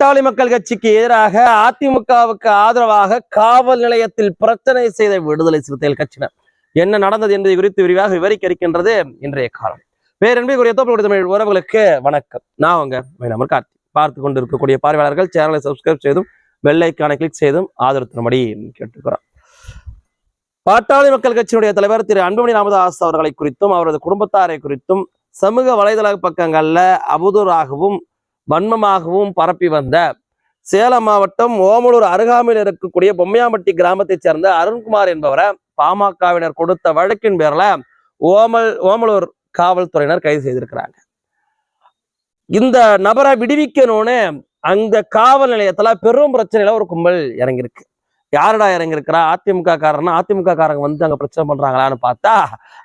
பாட்டாளி மக்கள் கட்சிக்கு எதிராக அதிமுகவுக்கு ஆதரவாக காவல் நிலையத்தில் பிரச்சனை செய்த விடுதலை சிறுத்தைகள் கட்சியினர் என்ன நடந்தது என்பதை குறித்து விரிவாக விவரிக்க இருக்கின்றது இன்றைய காலம். பேரன்பிற்குரிய தமிழ் உறவுகளுக்கு வணக்கம். நான் உங்க கார்த்தி. பார்த்து கொண்டு இருக்கக்கூடிய பார்வையாளர்கள் சேனலை சப்ஸ்கிரைப் செய்தும் வெள்ளைக்கான கிளிக் செய்தும் ஆதரவு தரும்படி கேட்டுக்கிறோம். பாட்டாளி மக்கள் கட்சியினுடைய தலைவர் திரு அன்புமணி ராமதாஸ் அவர்களை குறித்தும் அவரது குடும்பத்தாரை குறித்தும் சமூக வலைதள பக்கங்கள்ல அவதூறாகவும் வன்மமாகவும் பரப்பி வந்த சேலம் மாவட்டம் ஓமலூர் அருகாமையில் இருக்கக்கூடிய பொம்மையாம்பட்டி கிராமத்தைச் சேர்ந்த அருண்குமார் என்பவரை பாமகவினர் கொடுத்த வழக்கின் பேர்ல ஓமலூர் காவல்துறையினர் கைது செய்திருக்கிறாங்க. இந்த நபரை விடுவிக்கணும்னு அந்த காவல் நிலையத்துல பெரும் பிரச்சனையில ஒரு கும்பல் இறங்கியிருக்கு. யாரடா இறங்கிருக்கிறா? அதிமுக காரன்னா அதிமுக காரங்க வந்து அங்க பிரச்சனை பண்றாங்களான்னு பார்த்தா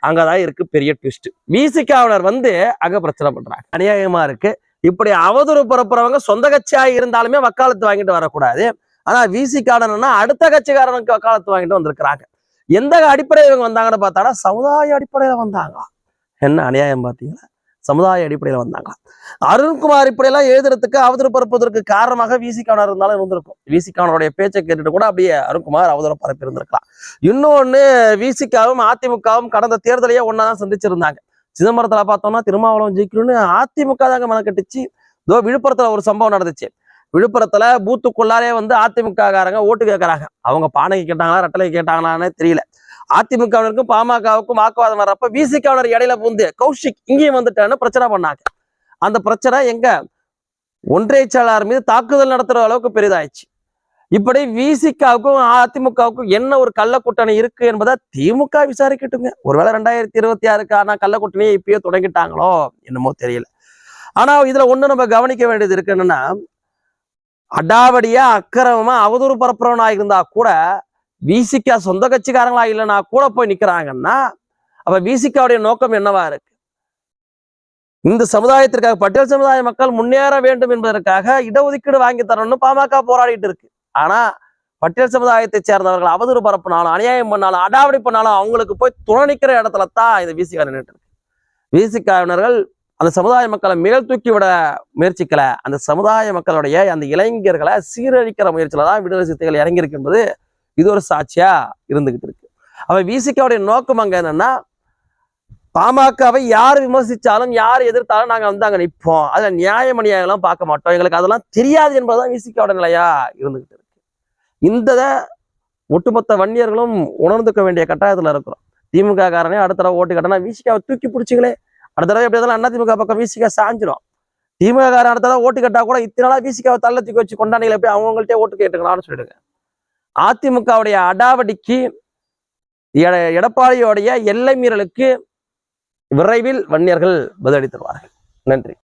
அங்கதான் இருக்கு பெரிய ட்விஸ்ட். விசிகாவினர் வந்து அங்க பிரச்சனை பண்றாங்க. அநியாயமா இருக்கு. இப்படி அவதூறு பரப்புறவங்க சொந்த கட்சியா இருந்தாலுமே வக்காலத்து வாங்கிட்டு வரக்கூடாது. ஆனா விசிகாரன்னா அடுத்த கட்சிக்காரனுக்கு வக்காலத்து வாங்கிட்டு வந்திருக்கிறாங்க. எந்த அடிப்படையில் இவங்க வந்தாங்கன்னு பார்த்தாடா சமுதாய அடிப்படையில வந்தாங்க. என்ன அநியாயம் பார்த்தீங்களா? சமுதாய அடிப்படையில வந்தாங்க. அருண்குமார் இப்படியெல்லாம் எழுதுறதுக்கு அவதூறு பரப்புவதற்கு காரணமாக விசிகானர் இருந்தாலும் இருந்திருக்கும். விசிகானருடைய பேச்சை கேட்டுட்டு கூட அப்படியே அருண்குமார் அவதூறு பரப்பி இருந்திருக்கலாம். இன்னொன்னு, விசிகாவும் அதிமுகவும் கடந்த தேர்தலையே ஒன்னாதான் சந்திச்சிருந்தாங்க. சிதம்பரத்துல பார்த்தோம்னா திருமாவளவன் ஜெயிக்கணும்னு அதிமுக தாங்க மனக்கட்டுச்சு. இதோ விழுப்புரத்துல ஒரு சம்பவம் நடந்துச்சு. விழுப்புரத்துல பூத்துக்குள்ளாரே வந்து அதிமுக காரங்க ஓட்டு கேட்கறாங்க. அவங்க பானைக்கு கேட்டாங்களா ரெட்டலை கேட்டாங்களான்னு தெரியல. அதிமுகவினருக்கும் பாமகவுக்கும் வாக்குவாதம் வர்றப்ப விசிகாவினர் இடையில பூந்து கௌஷிக் இங்கேயும் வந்துட்டான்னு பிரச்சனை பண்ணாங்க. அந்த பிரச்சனை எங்க ஒன்றிய செயலாளர் மீது தாக்குதல் நடத்துற அளவுக்கு பெரிதாயிடுச்சு. இப்படி விசிகாவுக்கும் அதிமுகவுக்கும் என்ன ஒரு கள்ள கூட்டணி இருக்கு என்பதை திமுக விசாரிக்கட்டுங்க. ஒருவேளை 2026க்கான கள்ள கூட்டணியை இப்பயே தொடங்கிட்டாங்களோ என்னமோ தெரியல. ஆனா இதுல ஒண்ணு நம்ம கவனிக்க வேண்டியது இருக்கு. என்னன்னா, அடாவடியா அக்கிரமமா அவதூறு பரப்புறவனா இருந்தா கூட விசிகா சொந்த கட்சிக்காரங்களா இல்லைன்னா கூட போய் நிக்கிறாங்கன்னா அப்ப விசிகாவுடைய நோக்கம் என்னவா இருக்கு? இந்த சமுதாயத்திற்காக பட்டியல் சமுதாய மக்கள் முன்னேற வேண்டும் என்பதற்காக இடஒதுக்கீடு வாங்கி தரணும்னு பாமக போராடிட்டு இருக்கு. ஆனா பட்டியல் சமுதாயத்தை சேர்ந்தவர்கள் அவதூறு பரப்புனாலும் அநியாயம் பண்ணாலும் அடாவடி பண்ணாலும் அவங்களுக்கு போய் துணை நிற்கிற இடத்துல தான் இந்த விசிகா நின்றுட்டு இருக்கு. விசிகாவினர்கள் அந்த சமுதாய மக்களை மேல் தூக்கி விட முயற்சிக்கல. அந்த சமுதாய மக்களுடைய அந்த இளைஞர்களை சீரழிக்கிற முயற்சியில தான் விடுதலை சிறுத்தைகள் இறங்கியிருக்கு என்பது இது ஒரு சாட்சியா இருந்துகிட்டு இருக்கு. அவ விசிகாவுடைய நோக்கம் அங்க என்னன்னா, பாமகவை யார் விமர்சிச்சாலும் யார் எதிர்த்தாலும் நாங்க வந்து அங்க நிற்போம். அதுல நியாயம் அநியாயம்லாம் பார்க்க மாட்டோம். எங்களுக்கு அதெல்லாம் தெரியாது என்பதுதான் விசிகாவோட நிலையா இருந்துகிட்டு இருக்கு. இந்த ஒட்டுமொத்த வன்னியர்களும் உணர்ந்துக்க வேண்டிய கட்டாயத்துல இருக்கிறோம். திமுக காரனே அடுத்த தடவை ஓட்டு கட்டினா விசிகாவை தூக்கி பிடிச்சிங்களே, அடுத்த தடவை எப்படி இருந்தாலும் அதிமுக பக்கம் விசிகா சாஞ்சிடும். திமுக காரன் அடுத்த தடவை ஓட்டு கட்டா கூட இத்தனை நாளா விசிகாவை தள்ள தூக்கி வச்சு கொண்டாடிகளை போய் அவங்கள்ட்டே ஓட்டு கேட்டுக்கலாம்னு சொல்லிடுங்க. அதிமுகவுடைய அடாவடிக்கு எடப்பாடியோடைய எல்லை மீறலுக்கு விரைவில் வன்னியர்கள் பதிலடி தருவார்கள். நன்றி.